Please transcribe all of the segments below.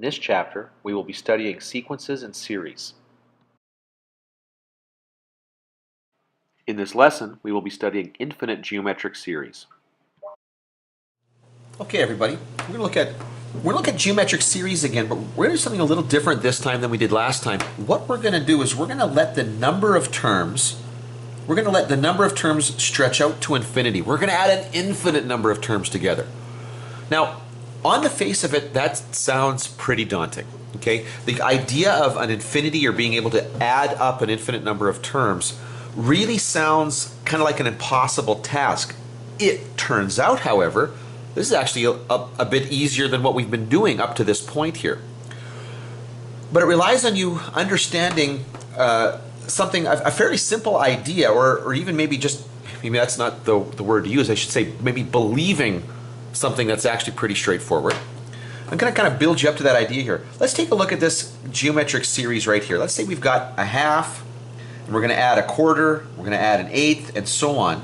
In this chapter, we will be studying sequences and series. In this lesson, we will be studying infinite geometric series. Okay, everybody, we're going to look at geometric series again, but we're going to do something a little different this time than we did last time. What we're going to do is we're going to let the number of terms stretch out to infinity. We're going to add an infinite number of terms together. Now, on the face of it, that sounds pretty daunting. Okay, the idea of an infinity or being able to add up an infinite number of terms really sounds kind of like an impossible task. It turns out, however, this is actually a bit easier than what we've been doing up to this point here. But it relies on you understanding something, a fairly simple idea, or even maybe that's not the word to use, I should say maybe believing something that's actually pretty straightforward. I'm going to kind of build you up to that idea here. Let's take a look at this geometric series right here. Let's say we've got a half, and we're going to add a quarter, we're going to add an eighth, and so on.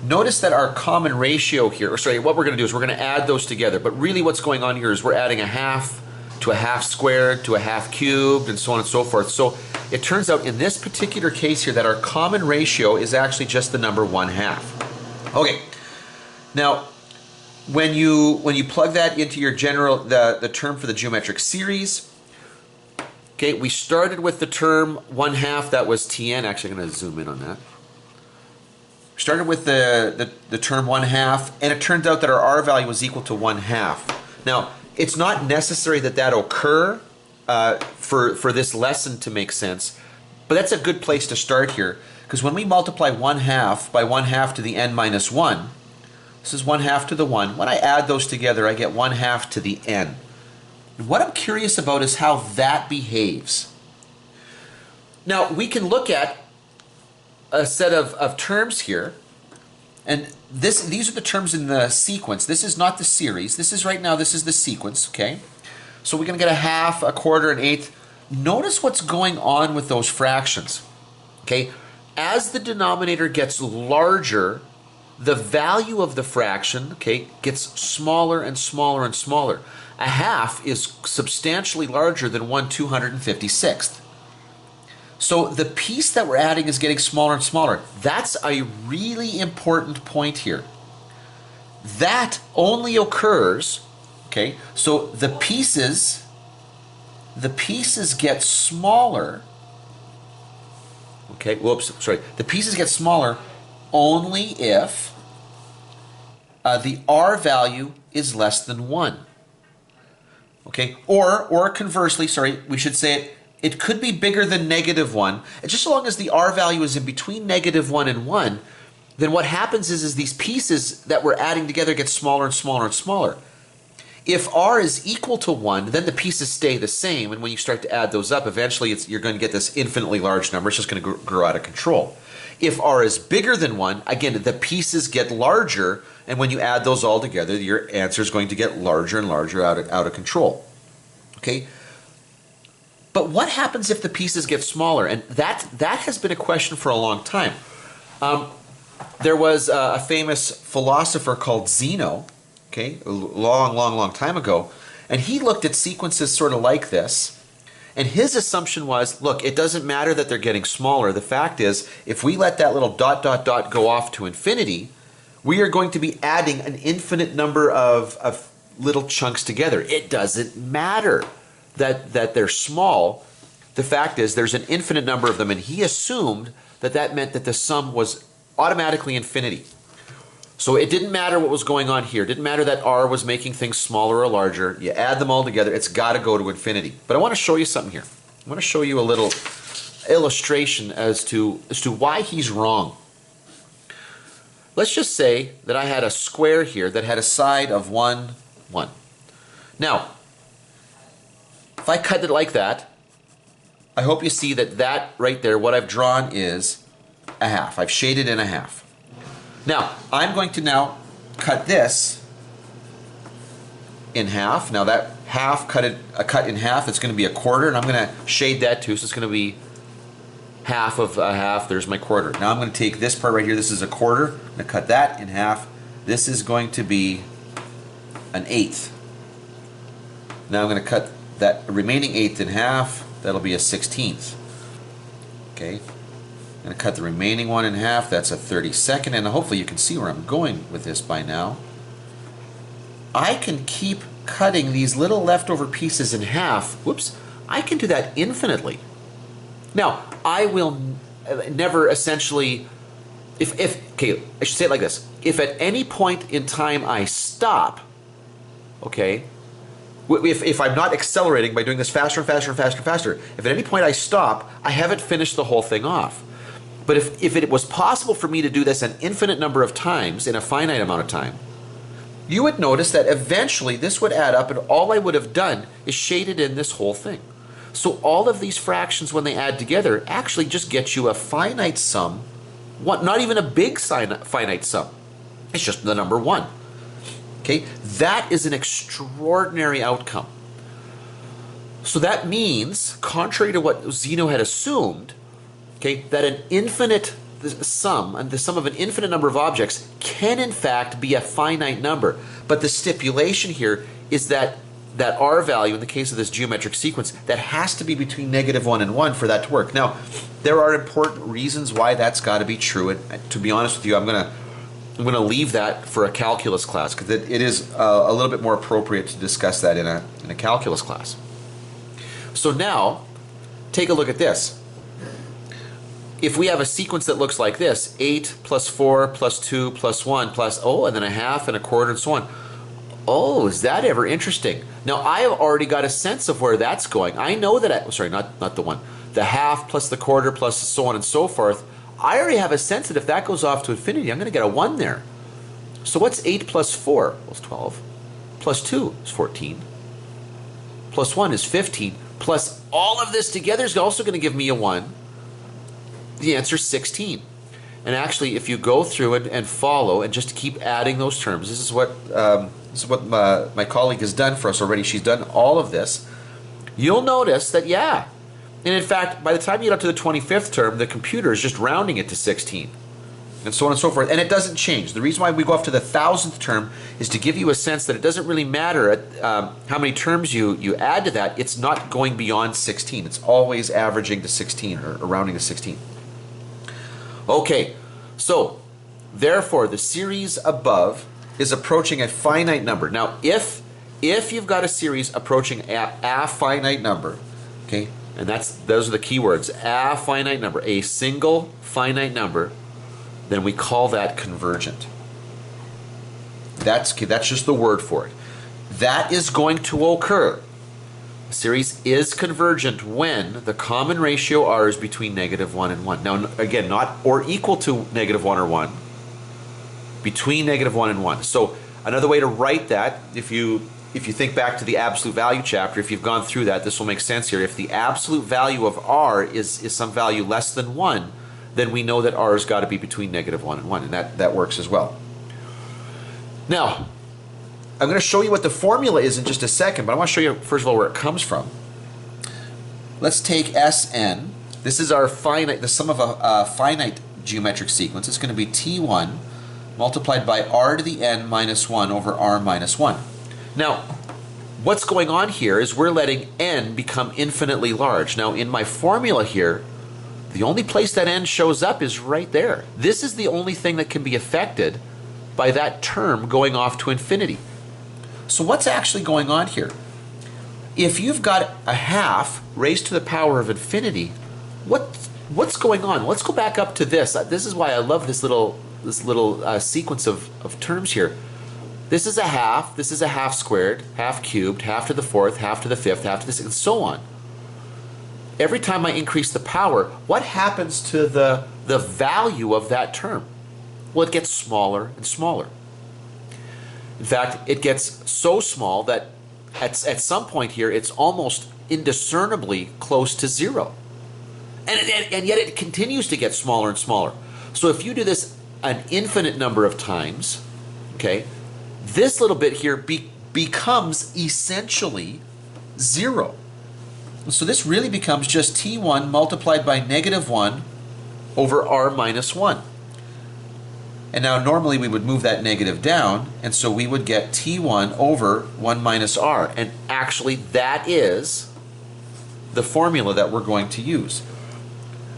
Notice that our common ratio here, what we're going to do is we're going to add those together, but really what's going on here is we're adding a half to a half squared to a half cubed and so on and so forth. So it turns out in this particular case here that our common ratio is actually just the number 1/2. Okay, now when you plug that into your the term for the geometric series, okay, we started with the term 1/2, that was Tn. Actually, I'm going to zoom in on that. Started with the term 1/2, and it turns out that our r value was equal to 1/2. Now, it's not necessary that occur for this lesson to make sense, but that's a good place to start here, because when we multiply 1/2 by 1/2 to the n minus 1, this is 1/2 to the 1. When I add those together, I get 1/2 to the n. And what I'm curious about is how that behaves. Now, we can look at a set of terms here, and these are the terms in the sequence. This is not the series. This is the sequence, okay? So we're going to get a half, a quarter, an eighth. Notice what's going on with those fractions, okay? As the denominator gets larger, the value of the fraction, okay, gets smaller and smaller and smaller. A half is substantially larger than 1/256th. So the piece that we're adding is getting smaller and smaller. That's a really important point here. That only occurs, okay, so the pieces get smaller, okay, the pieces get smaller only if the r value is less than 1. Okay, or conversely, we should say it could be bigger than -1. And just so long as the r value is in between -1 and 1, then what happens is these pieces that we're adding together get smaller and smaller and smaller. If r is equal to 1, then the pieces stay the same, and when you start to add those up, eventually you're going to get this infinitely large number. It's just going to grow out of control. If r is bigger than 1, again, the pieces get larger, and when you add those all together, your answer is going to get larger and larger out of control. Okay? But what happens if the pieces get smaller? And that has been a question for a long time. There was a famous philosopher called Zeno, okay, a long time ago, and he looked at sequences sort of like this, and his assumption was, look, it doesn't matter that they're getting smaller. The fact is, if we let that little ... go off to infinity, we are going to be adding an infinite number of little chunks together. It doesn't matter that they're small. The fact is there's an infinite number of them, and he assumed that meant that the sum was automatically infinity. So it didn't matter what was going on here. It didn't matter that r was making things smaller or larger. You add them all together, it's got to go to infinity. But I want to show you something here. I want to show you a little illustration as to why he's wrong. Let's just say that I had a square here that had a side of 1, 1. Now, if I cut it like that, I hope you see that right there, what I've drawn is a half. I've shaded in a half. Now, I'm going to now cut this in half. Now that half cut in half, it's going to be a quarter, and I'm going to shade that too, so it's going to be half of a half. There's my quarter. Now I'm going to take this part right here. This is a quarter. I'm going to cut that in half. This is going to be an eighth. Now I'm going to cut that remaining eighth in half, that'll be a 16th. Okay, I'm going to cut the remaining one in half, that's a 32nd, and hopefully you can see where I'm going with this by now. I can keep cutting these little leftover pieces in half. Whoops, I can do that infinitely. Now, I will never essentially, okay, I should say it like this. If at any point in time I stop, okay, if I'm not accelerating by doing this faster and faster and faster and faster, if at any point I stop, I haven't finished the whole thing off. But if it was possible for me to do this an infinite number of times in a finite amount of time, you would notice that eventually this would add up, and all I would have done is shaded in this whole thing. So all of these fractions, when they add together, actually just get you a finite sum, not even a big finite sum. It's just the number 1. Okay, that is an extraordinary outcome. So that means, contrary to what Zeno had assumed, okay, that an infinite sum, and the sum of an infinite number of objects, can in fact be a finite number. But the stipulation here is that R value, in the case of this geometric sequence, that has to be between -1 and 1 for that to work. Now, there are important reasons why that's got to be true, and to be honest with you, I'm going to leave that for a calculus class, because it is a little bit more appropriate to discuss that in a calculus class. So now, take a look at this. If we have a sequence that looks like this, 8 plus 4 plus 2 plus 1 plus, and then a half and a quarter and so on. Oh, is that ever interesting? Now, I have already got a sense of where that's going. I know that, sorry, not the one. The half plus the quarter plus so on and so forth. I already have a sense that if that goes off to infinity, I'm going to get a 1 there. So what's 8 plus 4? Well, it's 12. Plus 2 is 14. Plus 1 is 15. Plus all of this together is also going to give me a 1. The answer is 16. And actually, if you go through it and follow and just keep adding those terms, this is what my colleague has done for us already. She's done all of this. You'll notice that, yeah. And in fact, by the time you get up to the 25th term, the computer is just rounding it to 16. And so on and so forth. And it doesn't change. The reason why we go up to the 1000th term is to give you a sense that it doesn't really matter how many terms you add to that. It's not going beyond 16. It's always averaging to 16 or rounding to 16. Okay, so therefore the series above is approaching a finite number. Now, if you've got a series approaching a finite number, okay, and those are the key words, a finite number, a single finite number, then we call that convergent. That's just the word for it. That is going to occur. The series is convergent when the common ratio r is between -1 and 1. Now, again, not or equal to -1 or 1. Between -1 and 1. So another way to write that, if you think back to the absolute value chapter, if you've gone through that, this will make sense here. If the absolute value of r is some value less than 1, then we know that r has got to be between -1 and 1, and that works as well. Now, I'm going to show you what the formula is in just a second, but I want to show you first of all where it comes from. Let's take Sn. This is our the sum of a finite geometric sequence. It's going to be T1 multiplied by r to the n minus 1 over r minus 1. Now, what's going on here is we're letting n become infinitely large. Now, in my formula here, the only place that n shows up is right there. This is the only thing that can be affected by that term going off to infinity. So what's actually going on here? If you've got a half raised to the power of infinity, what's going on? Let's go back up to this. This is why I love this little sequence of terms here. This is a half squared, half cubed, half to the fourth, half to the fifth, half to the sixth, and so on. Every time I increase the power, what happens to the value of that term? Well, it gets smaller and smaller. In fact, it gets so small that at some point here, it's almost indiscernibly close to 0. And yet it continues to get smaller and smaller. So if you do this an infinite number of times, okay, this little bit here becomes essentially 0. So this really becomes just T1 multiplied by -1 over r minus 1. And now normally we would move that negative down, and so we would get T1 over 1 minus r. And actually that is the formula that we're going to use.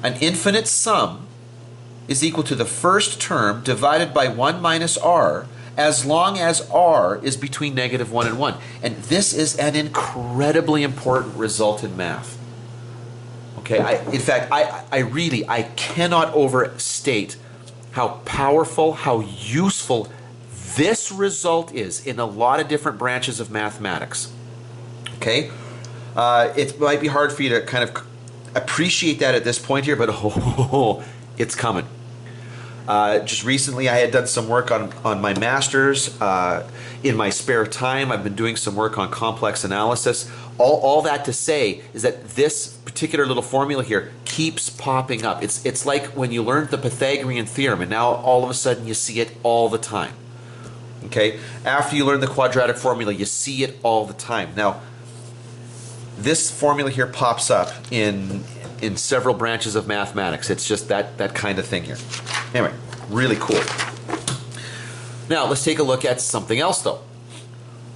An infinite sum is equal to the first term divided by 1 minus r, as long as r is between -1 and 1. And this is an incredibly important result in math. Okay, in fact, I cannot overstate how powerful, how useful this result is in a lot of different branches of mathematics. Okay, it might be hard for you to kind of appreciate that at this point here, but it's coming. Just recently I had done some work on my master's. In my spare time I've been doing some work on complex analysis. All that to say is that this particular little formula here keeps popping up. It's like when you learned the Pythagorean theorem and now all of a sudden you see it all the time. Okay? After you learn the quadratic formula, you see it all the time. Now, this formula here pops up in several branches of mathematics. It's just that kind of thing here. Anyway, really cool. Now, let's take a look at something else though.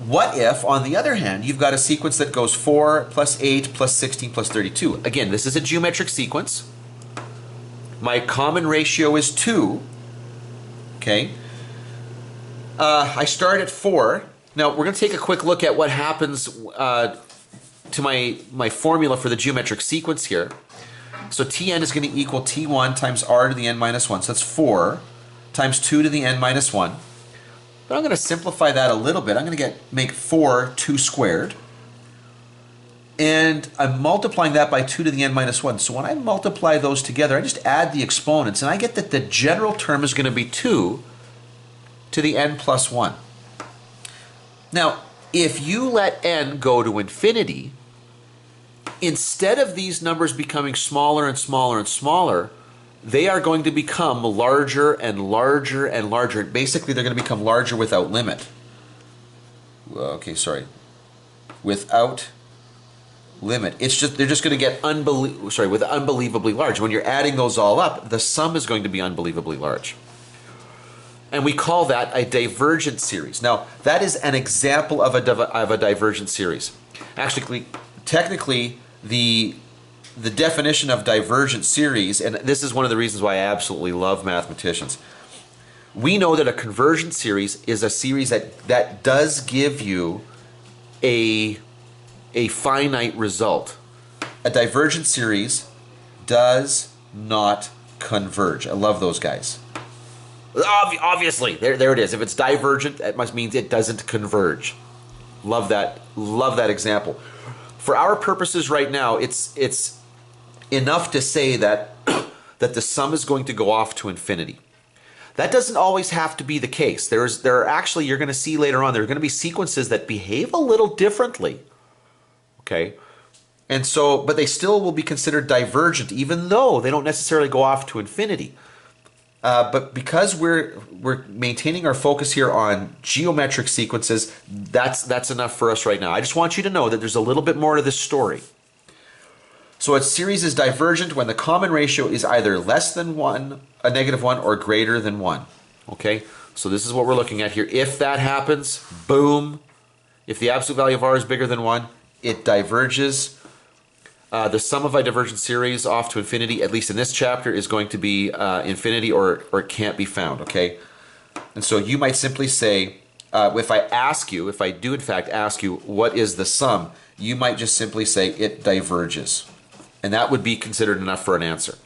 What if, on the other hand, you've got a sequence that goes 4 plus 8 plus 16 plus 32? Again, this is a geometric sequence. My common ratio is 2. Okay. I start at 4. Now, we're going to take a quick look at what happens to my formula for the geometric sequence here. So Tn is going to equal T1 times r to the n minus 1. So that's 4 times 2 to the n minus 1. But I'm going to simplify that a little bit. I'm going to make 4 2 squared. And I'm multiplying that by 2 to the n minus 1. So when I multiply those together, I just add the exponents, and I get that the general term is going to be 2 to the n plus 1. Now, if you let n go to infinity, instead of these numbers becoming smaller and smaller and smaller, they are going to become larger and larger and larger. Basically, they're going to become larger without limit. Okay, sorry. Without limit. It's just they're just going to get unbelievably large. When you're adding those all up, the sum is going to be unbelievably large. And we call that a divergent series. Now, that is an example of a divergent series. Actually, technically, the definition of divergent series, and this is one of the reasons why I absolutely love mathematicians. We know that a convergent series is a series that does give you a finite result. A divergent series does not converge. I love those guys. Obviously, there it is. If it's divergent, that must mean it doesn't converge. Love that example. For our purposes right now, it's enough to say that that the sum is going to go off to infinity. That doesn't always have to be the case. There are actually, you're going to see later on, there are going to be sequences that behave a little differently. Okay? And so, but they still will be considered divergent, even though they don't necessarily go off to infinity. But because we're maintaining our focus here on geometric sequences, that's enough for us right now. I just want you to know that there's a little bit more to this story. So a series is divergent when the common ratio is either less than 1, a negative 1, or greater than 1. Okay? So this is what we're looking at here. If that happens, boom. If the absolute value of r is bigger than 1, it diverges. The sum of a divergent series off to infinity, at least in this chapter, is going to be infinity or it can't be found, okay? And so you might simply say, if I do in fact ask you, what is the sum? You might just simply say, it diverges. And that would be considered enough for an answer.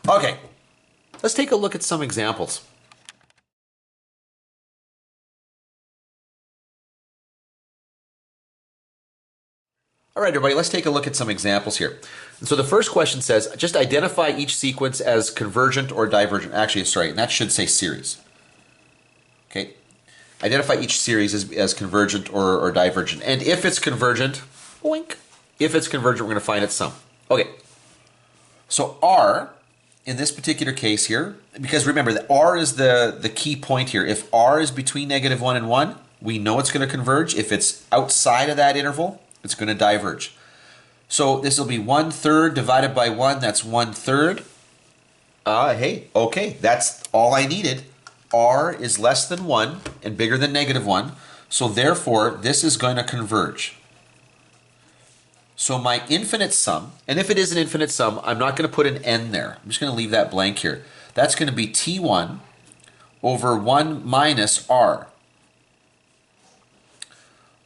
Okay, let's take a look at some examples. All right, everybody, let's take a look at some examples here. And so the first question says, just identify each sequence as convergent or divergent. Actually, sorry, and that should say series. Okay, identify each series as convergent or divergent. And if it's convergent, boink. If it's convergent, we're going to find its sum. Okay, so R, in this particular case here, because remember that R is the key point here. If R is between negative 1 and 1, we know it's going to converge. If it's outside of that interval, it's going to diverge. So this will be 1/3 divided by 1, that's 1/3. Hey, okay, that's all I needed. R is less than 1 and bigger than -1, so therefore this is going to converge. So my infinite sum, and if it is an infinite sum, I'm not going to put an n there. I'm just going to leave that blank here. That's going to be t1 over 1 minus r.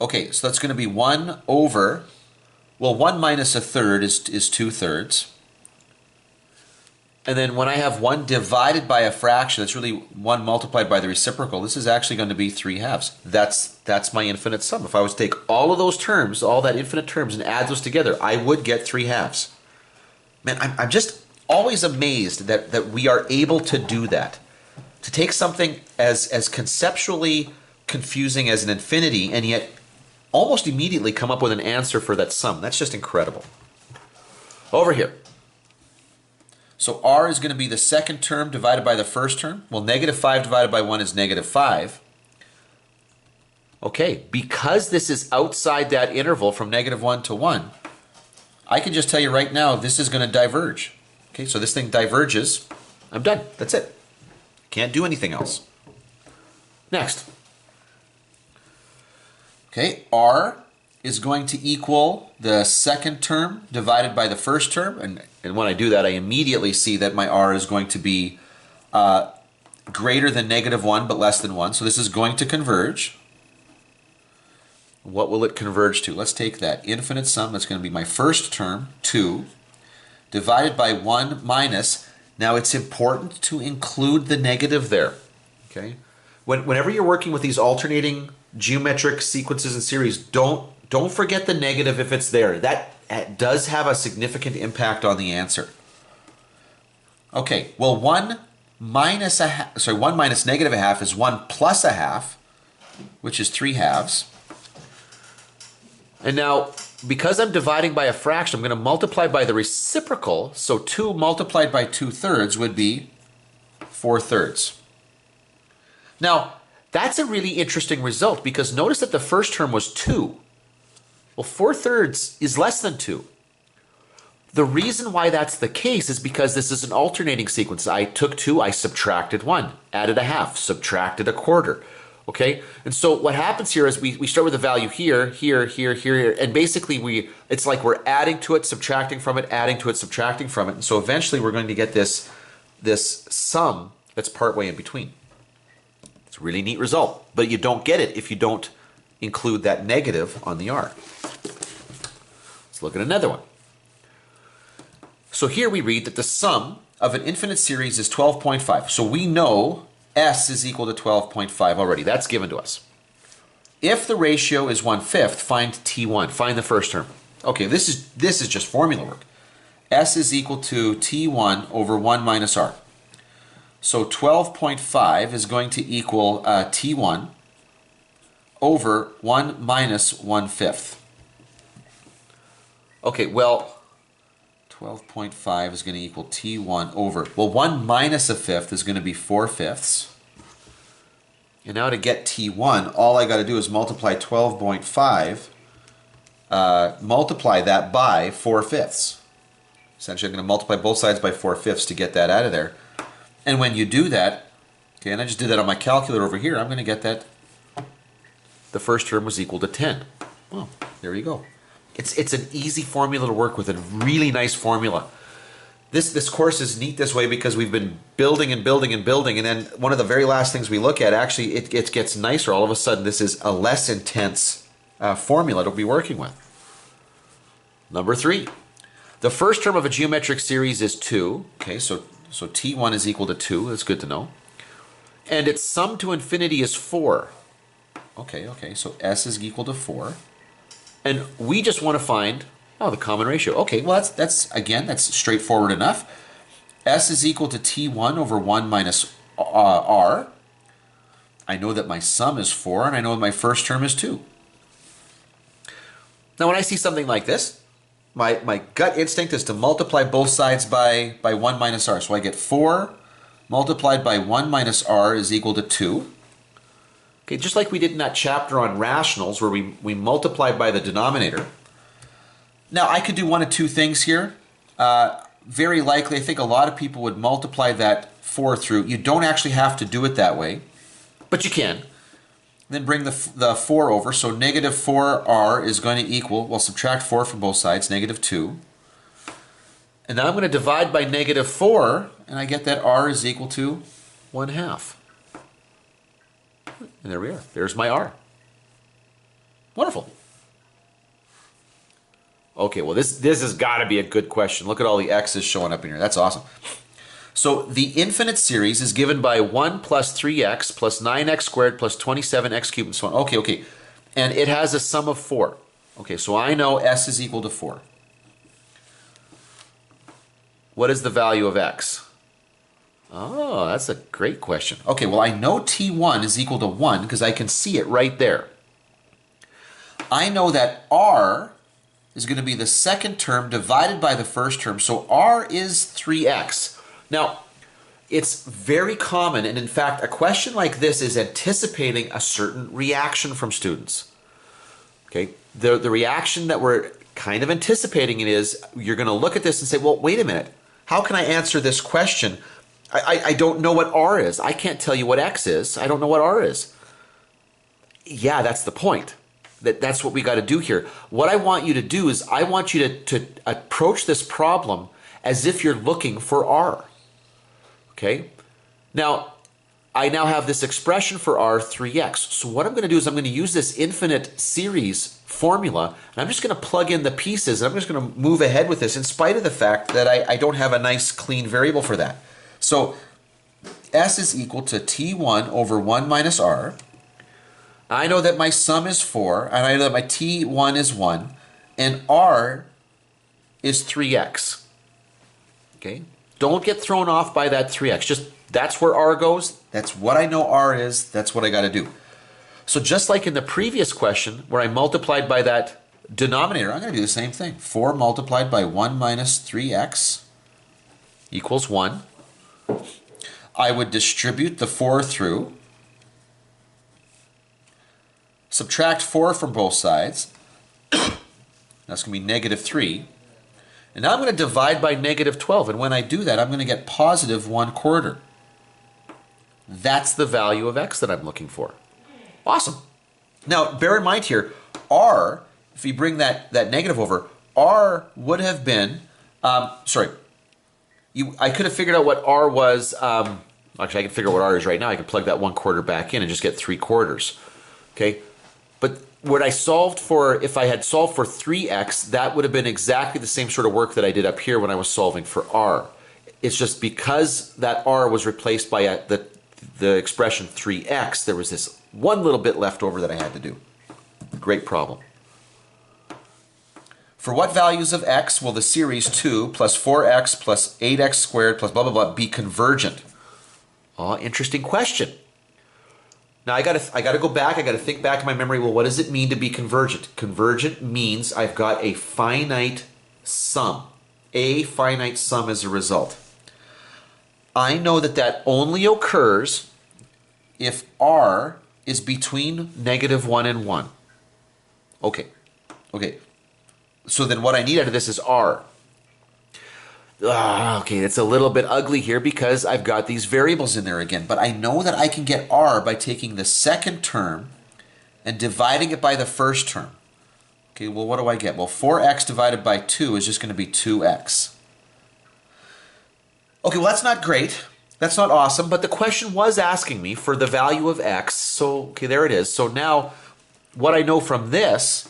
Okay, so that's going to be 1 over, well, 1 minus a third is 2/3. And then when I have 1 divided by a fraction, that's really 1 multiplied by the reciprocal. This is actually going to be 3/2. That's my infinite sum. If I was to take all of those terms, all that infinite terms, and add those together, I would get 3/2. Man, I'm just always amazed that we are able to do that. To take something as conceptually confusing as an infinity and yet almost immediately come up with an answer for that sum. That's just incredible. Over here. So r is going to be the second term divided by the first term. Well, -5 divided by 1 is -5. Okay, because this is outside that interval from -1 to 1, I can just tell you right now this is going to diverge. Okay, so this thing diverges. I'm done. That's it. Can't do anything else. Next. Okay, r is going to equal the second term divided by the first term. And when I do that, I immediately see that my r is going to be greater than -1 but less than 1. So this is going to converge. What will it converge to? Let's take that infinite sum. That's going to be my first term, 2, divided by 1 minus. Now it's important to include the negative there. Okay? Whenever you're working with these alternating geometric sequences and series, don't forget the negative if it's there. That does have a significant impact on the answer. Okay, well 1 minus -1 is 1 plus a half, which is 3/2. And now, because I'm dividing by a fraction, I'm going to multiply by the reciprocal, so 2 multiplied by 2/3 would be 4/3. Now, that's a really interesting result because notice that the first term was 2. Well, 4/3 is less than 2. The reason why that's the case is because this is an alternating sequence. I took 2, I subtracted 1, added a half, subtracted a quarter. Okay? And so what happens here is we start with a value here, here, and basically it's like we're adding to it, subtracting from it, adding to it, subtracting from it. And so eventually we're going to get this sum that's partway in between. It's a really neat result, but you don't get it if you don't include that negative on the r. Let's look at another one. So here we read that the sum of an infinite series is 12.5. So we know S is equal to 12.5 already. That's given to us. If the ratio is 1/5, find T1. Find the first term. Okay, this is just formula work. S is equal to T1 over 1 minus R. So 12.5 is going to equal T1 over 1 minus 1/5. Okay, well, 12.5 is going to equal T1 over, well, 1 minus 1/5 is going to be 4/5. And now to get T1, all I got to do is multiply 12.5, multiply that by 4/5. Essentially, I'm going to multiply both sides by 4/5 to get that out of there. And when you do that, okay, and I just did that on my calculator over here, I'm going to get that the first term was equal to 10. Well, there you go. It's an easy formula to work with, a really nice formula. This course is neat this way because we've been building and building and building, and then one of the very last things we look at, actually, it gets nicer. All of a sudden, this is a less intense formula to be working with. Number 3. The first term of a geometric series is 2. Okay, so T1 is equal to 2. That's good to know. And its sum to infinity is 4. Okay, so S is equal to 4. And we just want to find, the common ratio. Okay, well, that's straightforward enough. S is equal to T1 over 1 minus R. I know that my sum is 4, and I know that my first term is 2. Now, when I see something like this, my gut instinct is to multiply both sides by 1 minus R. So I get 4 multiplied by 1 minus R is equal to 2. Okay, just like we did in that chapter on rationals where we multiplied by the denominator. Now, I could do one of two things here. very likely, I think a lot of people would multiply that 4 through. You don't actually have to do it that way, but you can. Then bring the 4 over, so negative 4r is going to equal, well, subtract 4 from both sides, negative 2. And now I'm going to divide by negative 4, and I get that r is equal to 1/2. And there we are. There's my r. Wonderful. Okay, well, this has got to be a good question. Look at all the x's showing up in here. That's awesome. So the infinite series is given by 1 plus 3x plus 9x squared plus 27x cubed and so on. Okay. And it has a sum of 4. Okay, so I know s is equal to 4. What is the value of x? Oh, that's a great question. Okay, well, I know t1 is equal to 1 because I can see it right there. I know that r is going to be the second term divided by the first term, so r is 3x. Now, it's very common, and in fact, a question like this is anticipating a certain reaction from students. Okay, the reaction that we're kind of anticipating it is, you're going to look at this and say, well, wait a minute, how can I answer this question? I don't know what r is. I can't tell you what x is. I don't know what r is. Yeah, that's the point. That's what we got to do here. What I want you to do is I want you to approach this problem as if you're looking for r. Okay? Now, I now have this expression for r, 3x. So what I'm going to do is I'm going to use this infinite series formula, and I'm just going to plug in the pieces, and I'm just going to move ahead with this in spite of the fact that I don't have a nice clean variable for that. So s is equal to t1 over 1 minus r. I know that my sum is 4, and I know that my t1 is 1, and r is 3x. Okay? Don't get thrown off by that 3x. Just, that's where r goes. That's what I know r is. That's what I got to do. So just like in the previous question where I multiplied by that denominator, I'm going to do the same thing. 4 multiplied by 1 minus 3x equals 1. I would distribute the 4 through. Subtract 4 from both sides. That's going to be negative 3. And now I'm going to divide by negative 12. And when I do that, I'm going to get positive 1/4. That's the value of x that I'm looking for. Awesome. Now, bear in mind here, r, if you bring that negative over, r would have been, I could have figured out what r was. Actually, I can figure out what r is right now. I can plug that 1/4 back in and just get 3/4. Okay? But what I solved for, if I had solved for 3x, that would have been exactly the same sort of work that I did up here when I was solving for r. It's just because that r was replaced by the expression 3x, there was this one little bit left over that I had to do. Great problem. For what values of x will the series 2 plus 4x plus 8x squared plus blah, blah, blah be convergent? Oh, interesting question. Now I gotta go back, I gotta think back in my memory, well, what does it mean to be convergent? Convergent means I've got a finite sum. A finite sum as a result. I know that only occurs if r is between -1 and 1. Okay. So then what I need out of this is r. Okay, it's a little bit ugly here because I've got these variables in there again, but I know that I can get r by taking the second term and dividing it by the first term. Okay, well, what do I get? Well, 4x divided by 2 is just going to be 2x. Okay, well, that's not great. That's not awesome, but the question was asking me for the value of x, so, okay, there it is. So now, what I know from this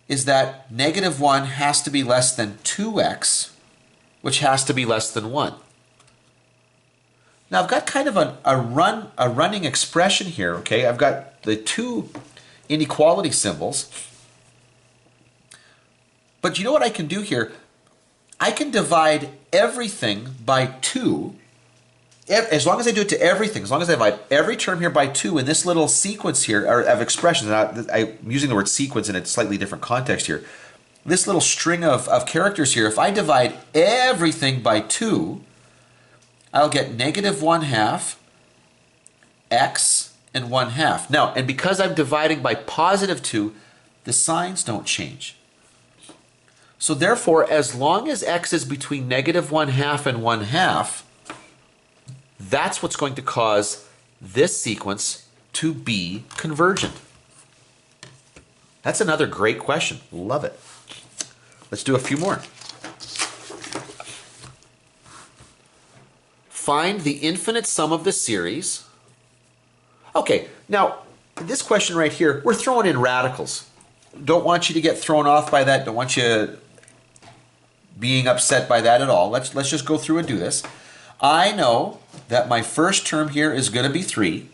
is that -1 has to be less than 2x, which has to be less than 1. Now I've got kind of a running expression here, okay? I've got the two inequality symbols. But you know what I can do here? I can divide everything by 2. As long as I do it to everything, as long as I divide every term here by 2 in this little sequence here of expressions, and I'm using the word sequence in a slightly different context here, this little string of characters here, if I divide everything by 2, I'll get -1/2 x and 1/2. Now, and because I'm dividing by +2, the signs don't change. So therefore, as long as x is between -1/2 and 1/2, that's what's going to cause this sequence to be convergent. That's another great question. Love it. Let's do a few more. Find the infinite sum of the series. Okay, now this question right here, we're throwing in radicals. Don't want you to get thrown off by that. Don't want you being upset by that at all. Let's just go through and do this. I know that my first term here is going to be 3.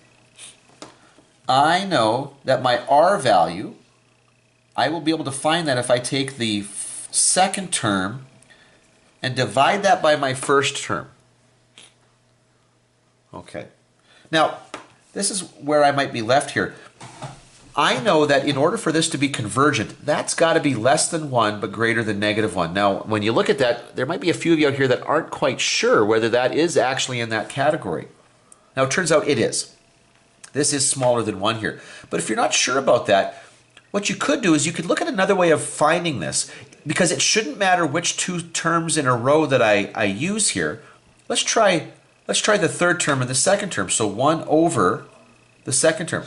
I know that my r value, I will be able to find that if I take the second term and divide that by my first term. Okay. Now, this is where I might be left here. I know that in order for this to be convergent, that's got to be less than 1 but greater than -1. Now, when you look at that, there might be a few of you out here that aren't quite sure whether that is actually in that category. Now, it turns out it is. This is smaller than 1 here. But if you're not sure about that, what you could do is you could look at another way of finding this, because it shouldn't matter which 2 terms in a row that I use here. Let's try the third term and the second term. So 1 over the second term.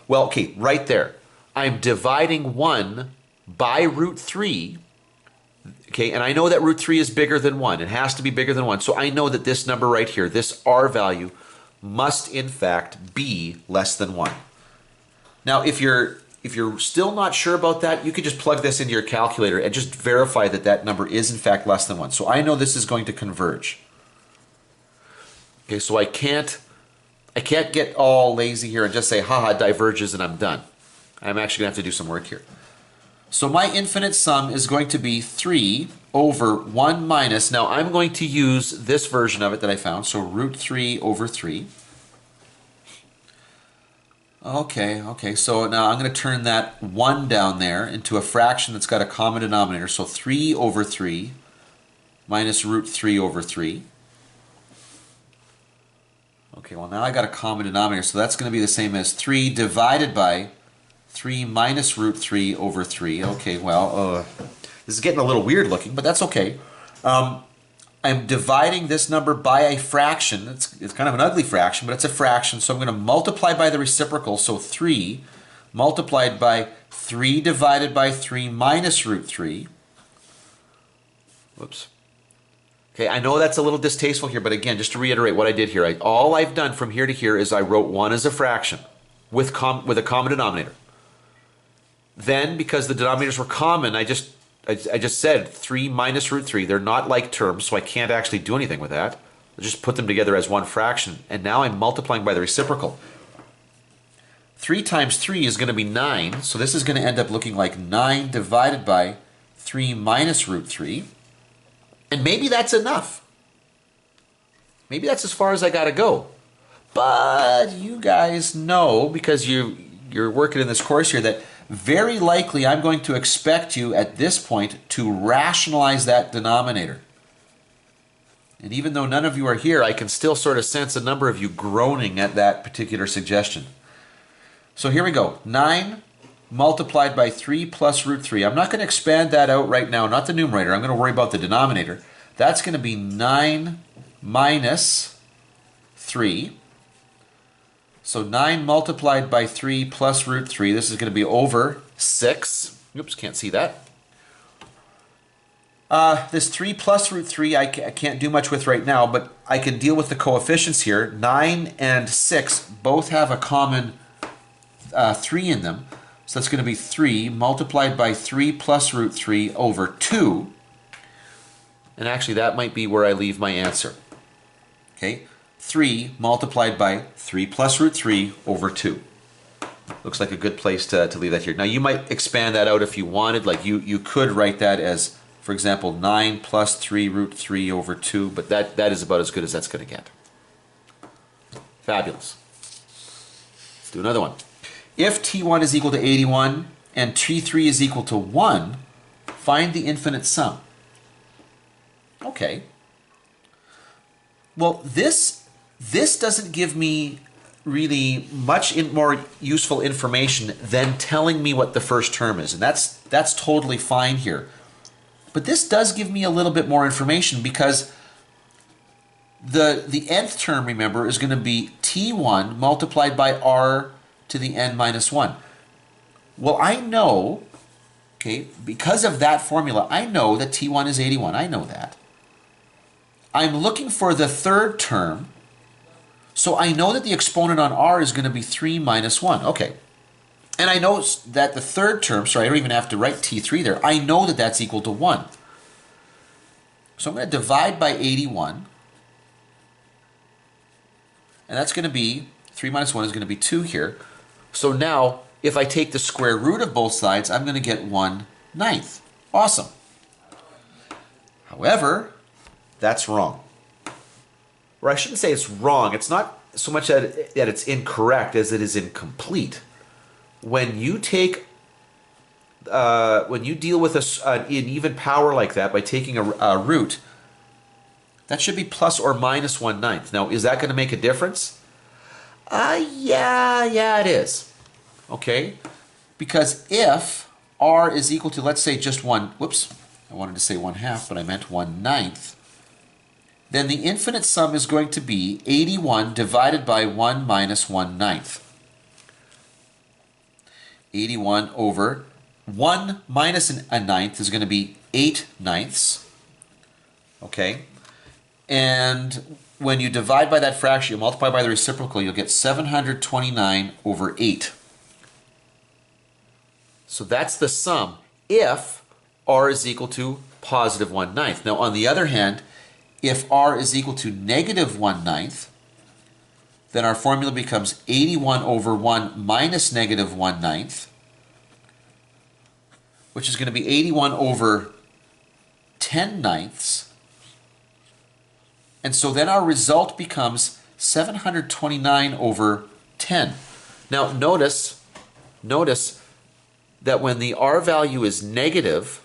Well, okay, right there. I'm dividing 1 by √3. Okay, and I know that √3 is bigger than 1. It has to be bigger than 1. So I know that this number right here, this r value, must in fact be less than 1. Now, if you're still not sure about that, you could just plug this into your calculator and just verify that that number is in fact less than 1. So I know this is going to converge. Okay, so I can't get all lazy here and just say, haha, diverges and I'm done. I'm actually going to have to do some work here. So my infinite sum is going to be 3 over 1 minus, now I'm going to use this version of it that I found, so √3 over 3. Okay, so now I'm going to turn that 1 down there into a fraction that's got a common denominator, so 3 over 3 minus √3 over 3. Okay, well now I got a common denominator, so that's going to be the same as 3 divided by 3 minus √3 over 3. Okay, well, this is getting a little weird looking, but that's okay. I'm dividing this number by a fraction. It's kind of an ugly fraction, but it's a fraction, so I'm going to multiply by the reciprocal, so 3 multiplied by 3 divided by 3 minus √3. Whoops. Okay, I know that's a little distasteful here, but again, just to reiterate what I did here, all I've done from here to here is I wrote 1 as a fraction with a common denominator. Then, because the denominators were common, I just said 3 minus √3. They're not like terms, so I can't actually do anything with that. I just put them together as one fraction, and now I'm multiplying by the reciprocal. 3 times 3 is going to be 9, so this is going to end up looking like 9 divided by 3 minus √3. And maybe that's enough. Maybe that's as far as I got to go. But you guys know, because you're working in this course here, that very likely I'm going to expect you at this point to rationalize that denominator. And even though none of you are here, I can still sort of sense a number of you groaning at that particular suggestion. So here we go. 9 multiplied by 3 plus √3. I'm not going to expand that out right now, not the numerator. I'm going to worry about the denominator. That's going to be 9 minus 3. So 9 multiplied by 3 plus √3. This is going to be over 6. Oops, can't see that. This 3 plus √3 I can't do much with right now, but I can deal with the coefficients here. 9 and 6 both have a common 3 in them. So that's going to be 3 multiplied by 3 plus √3 over 2. And actually that might be where I leave my answer. Okay, 3 multiplied by 3 plus √3 over 2. Looks like a good place to leave that here. Now you might expand that out if you wanted. Like you could write that as, for example, 9 plus 3 √3 over 2. But that is about as good as that's going to get. Fabulous. Let's do another one. If T1 is equal to 81 and T3 is equal to 1, find the infinite sum. Okay. Well, this doesn't give me really much more useful information than telling me what the first term is, and that's totally fine here. But this does give me a little bit more information because the nth term, remember, is going to be t1 multiplied by r to the n minus 1. Well, I know, okay, because of that formula, I know that t1 is 81. I know that. I'm looking for the third term, so I know that the exponent on r is going to be 3 minus 1. Okay. And I know that the third term, sorry, I don't even have to write t3 there. I know that that's equal to 1. So I'm going to divide by 81. And that's going to be, 3 minus 1 is going to be 2 here. So now, if I take the square root of both sides, I'm going to get 1/9. Awesome. However, that's wrong. Or I shouldn't say it's wrong. It's not so much that it's incorrect as it is incomplete. When you take, when you deal with an even power like that by taking a root, that should be plus or minus 1/9. Now, is that going to make a difference? Yeah, it is. Okay? Because if r is equal to, let's say, just I wanted to say 1/2, but I meant 1/9, then the infinite sum is going to be 81 divided by 1 minus 1/9. 81 over 1 minus a ninth is going to be 8/9. Okay? And when you divide by that fraction, you multiply by the reciprocal, you'll get 729 over 8. So that's the sum if r is equal to positive 1/9. Now, on the other hand, if r is equal to negative 1/9, then our formula becomes 81 over 1 minus negative 1/9, which is going to be 81 over 10/9. And so then our result becomes 729 over 10. Now notice that when the r value is negative,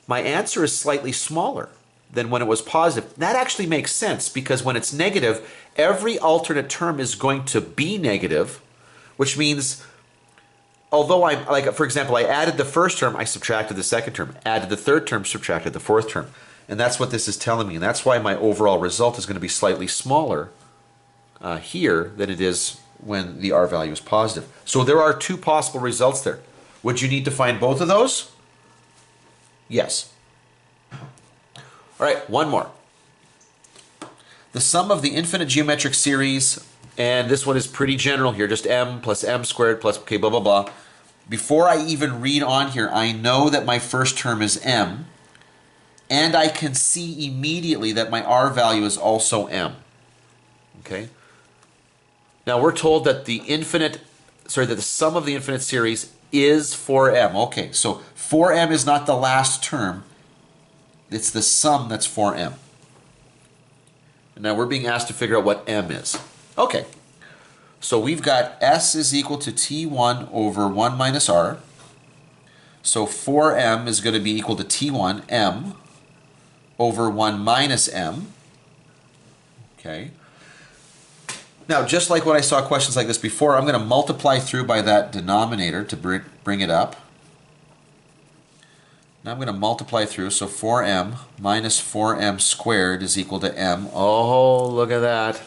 my answer is slightly smaller than when it was positive. That actually makes sense because when it's negative, every alternate term is going to be negative, which means although for example, I added the first term, I subtracted the second term, added the third term, subtracted the fourth term. And that's what this is telling me. And that's why my overall result is going to be slightly smaller here than it is when the r value is positive. So there are two possible results there. Would you need to find both of those? Yes. All right, one more. The sum of the infinite geometric series, and this one is pretty general here, just m plus m squared plus, okay, blah, blah, blah. Before I even read on here, I know that my first term is m, and I can see immediately that my r value is also m. Okay? Now we're told that the sum of the infinite series is 4m. Okay, so 4m is not the last term. It's the sum that's 4m. And now we're being asked to figure out what m is. Okay, so we've got s is equal to t1 over 1 minus r. So 4m is going to be equal to t1 m over 1 minus m. Okay. Now, just like when I saw questions like this before, I'm going to multiply through by that denominator to bring it up. Now I'm going to multiply through, so 4m minus 4m squared is equal to m. Oh, look at that.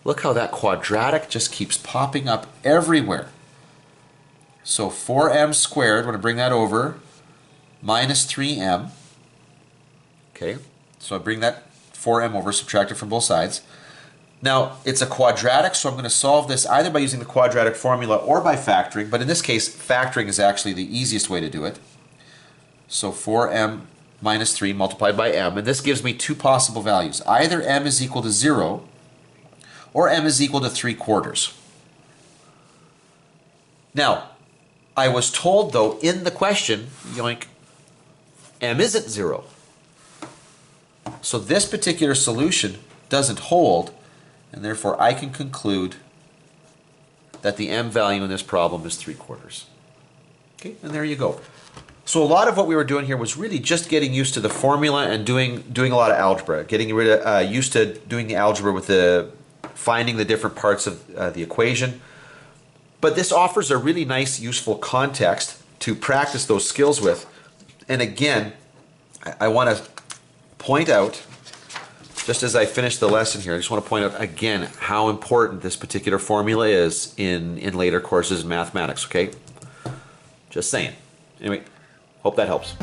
Look how that quadratic just keeps popping up everywhere. So 4m squared, we're going to bring that over, minus 3m. Okay, so I bring that 4m over, subtract it from both sides. Now, it's a quadratic, so I'm going to solve this either by using the quadratic formula or by factoring, but in this case, factoring is actually the easiest way to do it. So 4m minus 3 multiplied by m, and this gives me two possible values. Either m is equal to 0, or m is equal to 3/4. Now, I was told, though, in the question, yoink, m isn't 0. So this particular solution doesn't hold, and therefore I can conclude that the m value in this problem is 3/4. Okay, and there you go. So a lot of what we were doing here was really just getting used to the formula and doing a lot of algebra, getting used to doing the algebra with finding the different parts of the equation. But this offers a really nice, useful context to practice those skills with. And again, I want to point out, just as I finish the lesson here, I just want to point out again how important this particular formula is in later courses in mathematics, okay? Just saying. Anyway, hope that helps.